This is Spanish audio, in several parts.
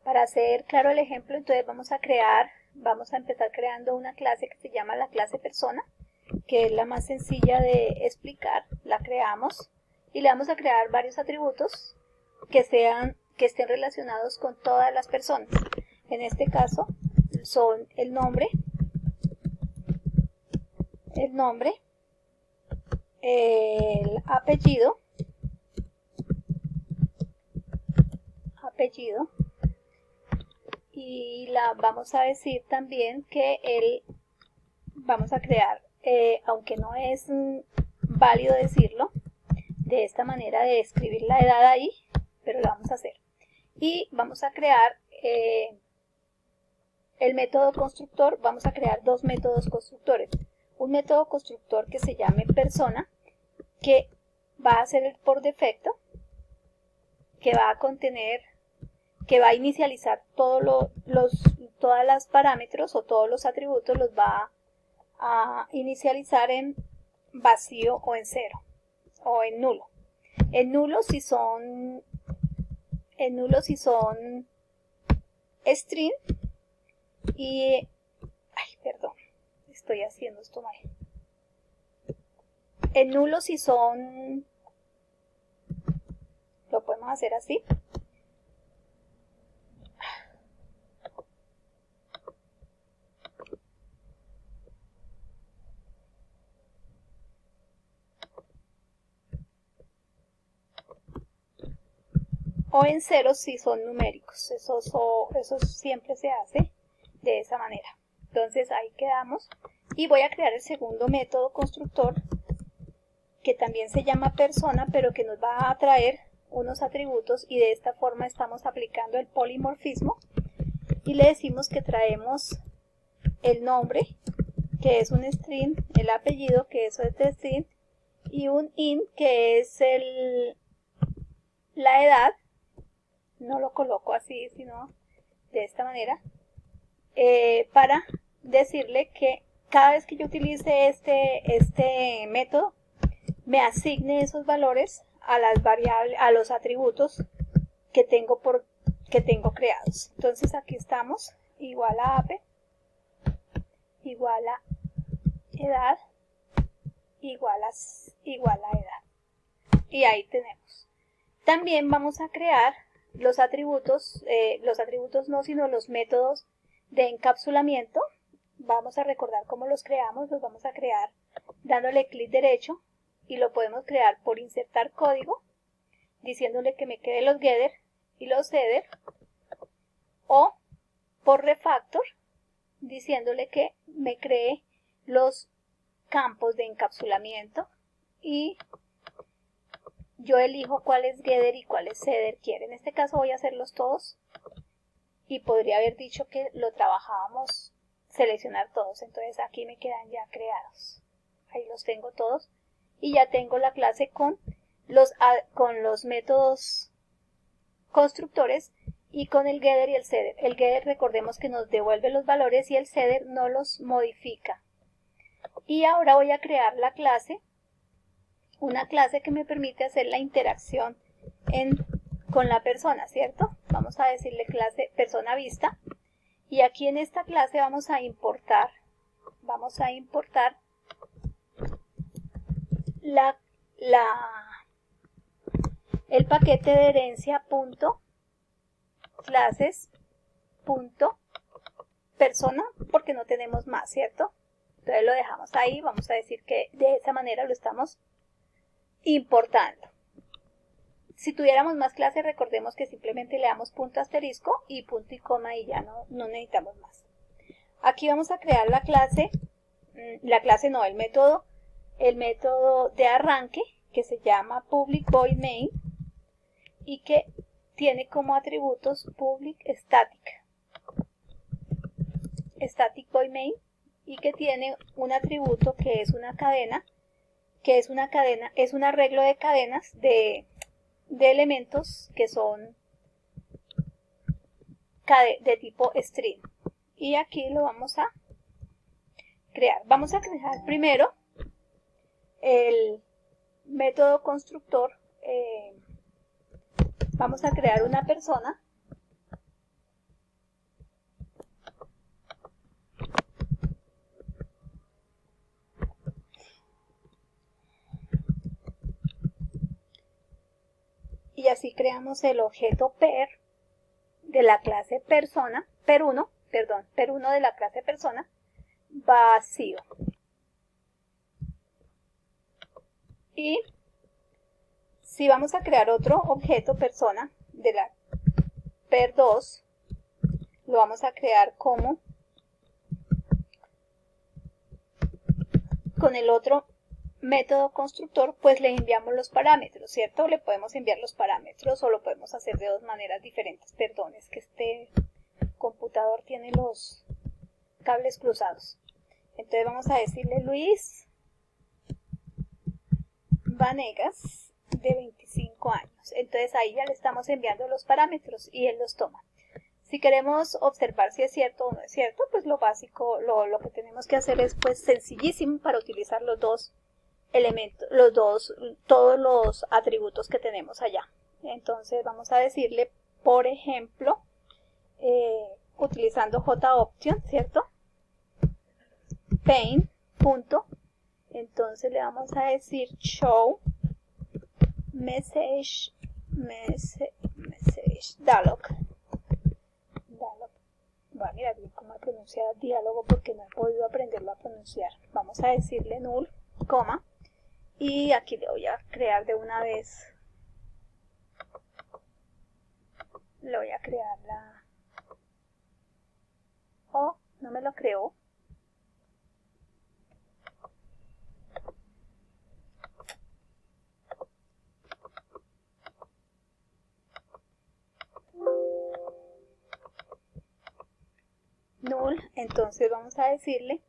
Para hacer claro el ejemplo, entonces vamos a empezar creando una clase que se llama la clase persona, que es la más sencilla de explicar. La creamos y le vamos a crear varios atributos que estén relacionados con todas las personas. En este caso son el nombre, el apellido, y vamos a decir también que vamos a crear, aunque no es válido decirlo de esta manera de escribir la edad ahí, pero lo vamos a hacer. Y vamos a crear el método constructor. Vamos a crear dos métodos constructores. Un método constructor que se llame persona, que va a ser por defecto, que va a inicializar todos los parámetros o todos los atributos, los va a inicializar en vacío o en cero o en nulo. En nulo si son string y estoy haciendo esto mal. En nulo si son, lo podemos hacer así. O en ceros si son numéricos. Eso siempre se hace de esa manera. Entonces ahí quedamos. Y voy a crear el segundo método constructor, que también se llama persona, pero que nos va a traer unos atributos, y de esta forma estamos aplicando el polimorfismo. Y le decimos que traemos el nombre, que es un string, el apellido, que es otro string, y un int, que es la edad. No lo coloco así, sino de esta manera, para decirle que cada vez que yo utilice este método, me asigne esos valores a las variables, a los atributos que tengo creados. Entonces aquí estamos, igual a ape, igual a edad, igual a edad. Y ahí tenemos. También vamos a crear los atributos no, sino los métodos de encapsulamiento. Vamos a recordar cómo los creamos. Los vamos a crear dándole clic derecho, y lo podemos crear por insertar código, diciéndole que me quede los getter y los setter, o por refactor, diciéndole que me cree los campos de encapsulamiento, y yo elijo cuál es getter y cuál es setter quiere. En este caso voy a hacerlos todos, y podría haber dicho que lo trabajábamos seleccionar todos. Entonces aquí me quedan ya creados. Ahí los tengo todos, y ya tengo la clase con los métodos constructores y con el getter y el setter. El getter, recordemos que nos devuelve los valores, y el setter no los modifica. Y ahora voy a crear una clase que me permite hacer la interacción con la persona, ¿cierto? Vamos a decirle clase persona vista, y aquí en esta clase vamos a importar el paquete de herencia clases persona, porque no tenemos más, ¿cierto? Entonces lo dejamos ahí. Vamos a decir que de esa manera lo estamos importando. Si tuviéramos más clases, recordemos que simplemente le damos punto asterisco y punto y coma, y ya no necesitamos más. Aquí vamos a crear el método de arranque, que se llama public void main, y que tiene como atributos public static void main, y que tiene un atributo que es una cadena, es un arreglo de cadenas de elementos que son de tipo string. Y aquí lo vamos a crear. Vamos a crear primero el método constructor. Vamos a crear una persona así creamos el objeto per de la clase persona, per1 de la clase persona vacío. Y si vamos a crear otro objeto persona de la per2, lo vamos a crear como con el otro método constructor, pues le enviamos los parámetros, ¿cierto? Le podemos enviar los parámetros o lo podemos hacer de dos maneras diferentes. Perdón, es que este computador tiene los cables cruzados. Entonces vamos a decirle Luis Vanegas, de 25 años. Entonces ahí ya le estamos enviando los parámetros y él los toma. Si queremos observar si es cierto o no es cierto, pues lo básico, lo que tenemos que hacer es pues sencillísimo para utilizar los dos elementos, todos los atributos que tenemos allá. Entonces vamos a decirle, por ejemplo, utilizando JOption, ¿cierto? Paint, punto. Entonces le vamos a decir show message dialog. Voy a mirar bien cómo pronunciar diálogo porque no he podido aprenderlo a pronunciar. Vamos a decirle null, coma, y aquí le voy a crear de una vez. Le voy a crear la... Oh, no me lo creó. Null, entonces vamos a decirle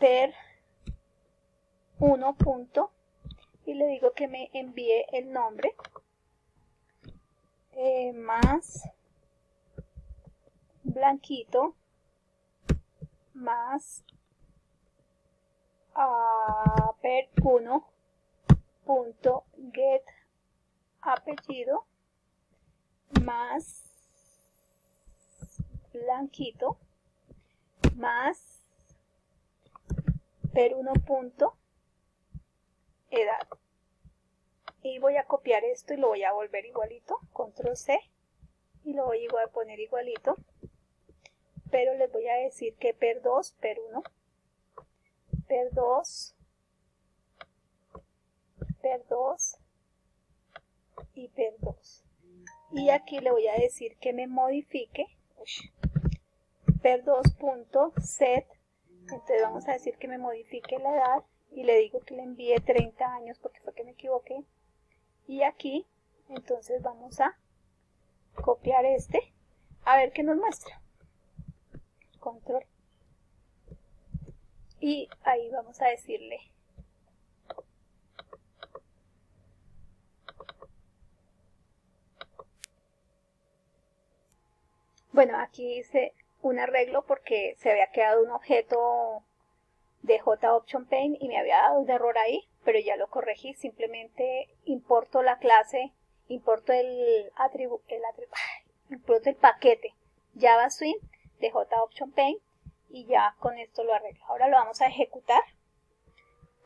per 1 punto y le digo que me envíe el nombre más blanquito más per 1 punto get apellido más blanquito más per 1 punto edad. Y voy a copiar esto y lo voy a volver igualito, control C, y lo voy a poner igualito, pero les voy a decir que per 2, per 1, per 2, per 2 y per 2. Y aquí le voy a decir que me modifique per 2.set, entonces vamos a decir que me modifique la edad y le digo que le envíe 30 años porque fue que me equivoqué. Y aquí, entonces vamos a copiar este, a ver qué nos muestra. Control. Y ahí vamos a decirle bueno, aquí hice un arreglo porque se había quedado un objeto de JOption Paint y me había dado un error ahí, pero ya lo corregí. Simplemente importo la clase, importo importo el paquete JavaSwing de JOption Paint y ya con esto lo arreglo. Ahora lo vamos a ejecutar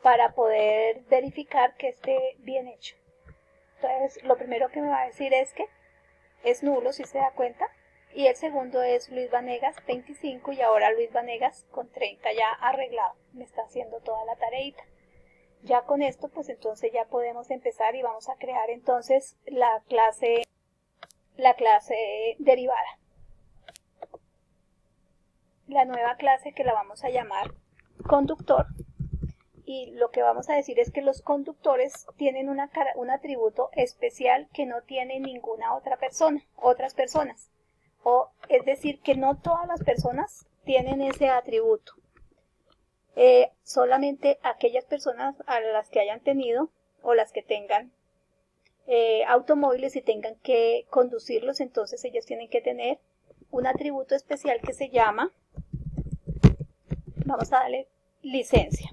para poder verificar que esté bien hecho. Entonces lo primero que me va a decir es que es nulo, si se da cuenta. Y el segundo es Luis Vanegas 25 y ahora Luis Vanegas con 30 ya arreglado. Me está haciendo toda la tareita. Ya con esto pues entonces ya podemos empezar y vamos a crear entonces la clase derivada. La nueva clase que la vamos a llamar conductor. Y lo que vamos a decir es que los conductores tienen un atributo especial que no tiene ninguna otras personas. O es decir, que no todas las personas tienen ese atributo. Solamente aquellas personas a las que hayan tenido o las que tengan automóviles y tengan que conducirlos, entonces ellos tienen que tener un atributo especial que se llama, vamos a darle licencia.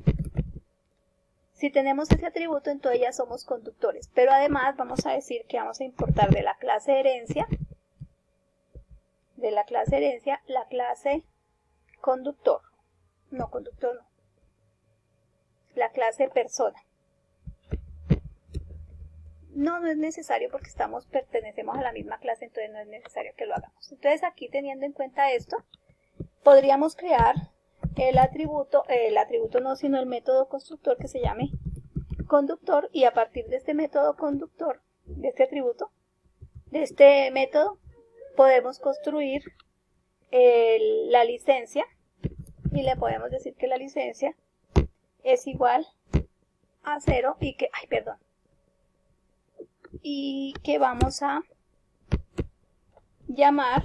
Si tenemos ese atributo, entonces ya somos conductores. Pero además vamos a decir que vamos a importar de la clase herencia, la clase conductor. No, conductor no. La clase persona. no es necesario porque pertenecemos a la misma clase, entonces no es necesario que lo hagamos. Entonces aquí, teniendo en cuenta esto, podríamos crear el atributo no, sino el método constructor que se llame conductor, y a partir de este método conductor, de este atributo, de este método, podemos construir la licencia, y le podemos decir que la licencia es igual a 0 y que, y que vamos a llamar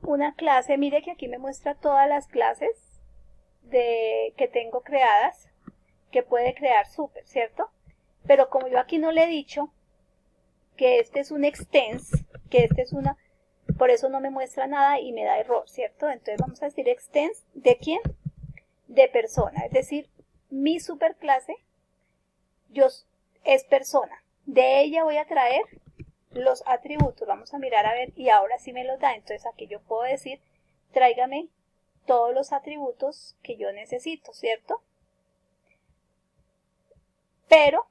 una clase. Mire que aquí me muestra todas las clases que tengo creadas, que puede crear Super, ¿cierto? Pero como yo aquí no le he dicho que este es un extens, que este es una, por eso no me muestra nada y me da error, ¿cierto? Entonces vamos a decir extens, ¿de quién? De persona, es decir, mi superclase es persona. De ella voy a traer los atributos, vamos a mirar a ver, y ahora sí me los da. Entonces aquí yo puedo decir, tráigame todos los atributos que yo necesito, ¿cierto? Pero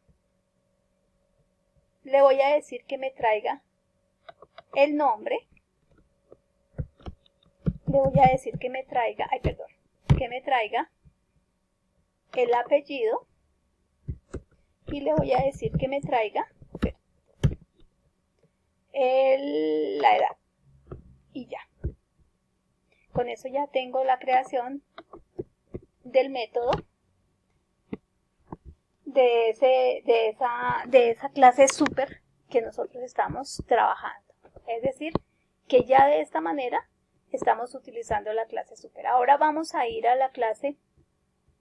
le voy a decir que me traiga el nombre, le voy a decir que me traiga, que me traiga el apellido, y le voy a decir que me traiga la edad, y ya. Con eso ya tengo la creación del método de esa clase super que nosotros estamos trabajando. Es decir, que ya de esta manera estamos utilizando la clase super. Ahora vamos a ir a la clase,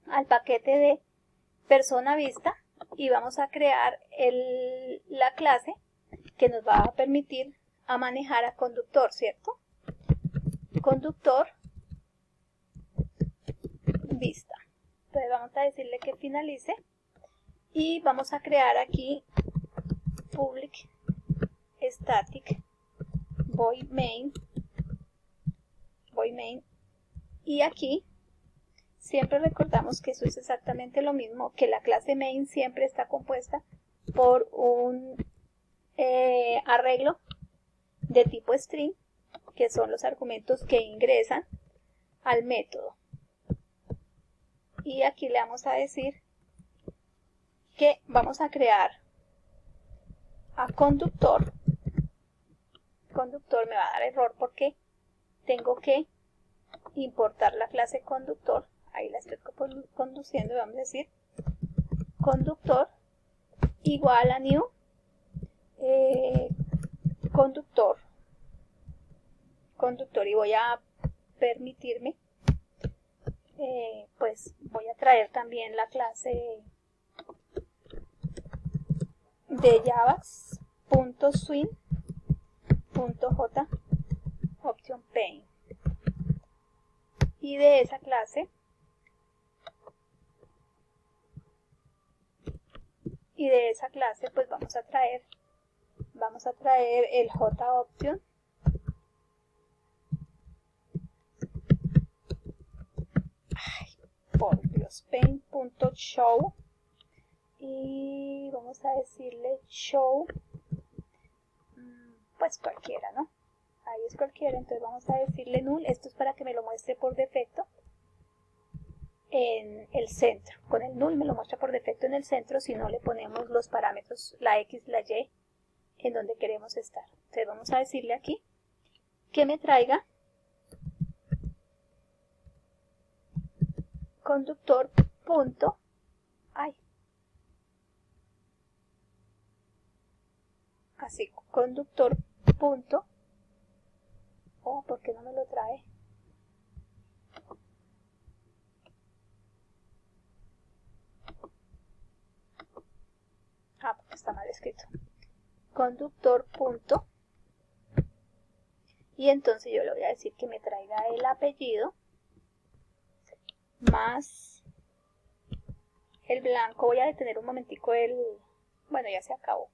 al paquete de persona vista, y vamos a crear la clase que nos va a permitir a manejar a conductor, ¿cierto? Conductor vista. Entonces vamos a decirle que finalice y vamos a crear aquí public static void main, y aquí siempre recordamos que eso es exactamente lo mismo, que la clase main siempre está compuesta por un arreglo de tipo string, que son los argumentos que ingresan al método. Y aquí le vamos a decir que vamos a crear a conductor. Conductor me va a dar error porque tengo que importar la clase conductor. Ahí la estoy conduciendo, vamos a decir conductor igual a new conductor, y voy a permitirme, pues voy a traer también la clase de javas.swing.j option pane, y de esa clase pues vamos a traer el JOption por Dios, pane.show, y vamos a decirle show, pues cualquiera, ¿no? Ahí es cualquiera, entonces vamos a decirle null. Esto es para que me lo muestre por defecto en el centro. Con el null me lo muestra por defecto en el centro si no le ponemos los parámetros, la X, la Y, en donde queremos estar. Entonces vamos a decirle aquí que me traiga conductor punto, así, conductor punto, ¿por qué no me lo trae? Porque está mal escrito. Conductor punto, y entonces yo le voy a decir que me traiga el apellido más el blanco. Voy a detener un momentico bueno, ya se acabó.